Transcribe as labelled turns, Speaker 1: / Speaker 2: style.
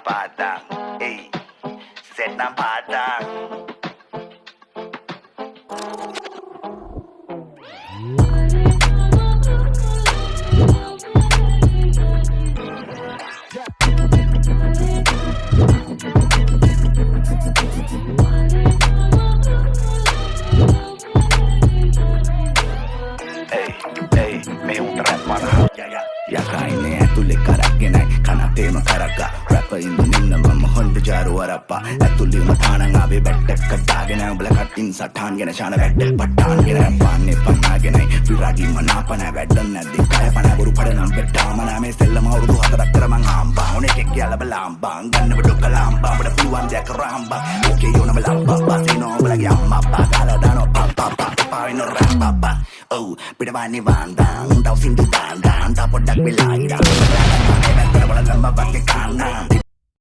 Speaker 1: padang, hey, set ng padang. May un trap marah යකයිනේ ඇතුලේ කරක්ගෙනයි කනතේම කරක්ගා rapper ඉන්දුනින්න මම හොන්ඩ ජාරු වරප්පා ඇතුලේම තානං ආවේ බැට්ටක් කඩාගෙන උඹල කටින් සටහන්ගෙන ශාන බැට්ටල් පට්ටාන්ගෙන පාන්නේ පන්නාගෙනයි විරාගි මනාපන වැඩන් නැද්දි කය පන ගුරු පඩනම් බෙට්ටාම නාමේ සෙල්ලම අවුරුදු 4ක් කර මං ආම්බා ඕනේ කෙක් කියලා බලාම්බා ගන්නව ඩොකලාම්බා උඹට පුළුවන් දෙයක් කරාම්බා ඕකේ යෝනම ලම්බා බසිනෝ උඹලගේ අම්මා අප්පා කාලා දානෝ පප්පා පාවිනෝ රැප්පා oh පිටවන්නේ වන්දා උන්ටව සින්දු දාන්දා අන්ත පොඩ්ඩක් වෙලා ඉඳලා මම බැලුවා ගම්ම බක්කේ කන්නා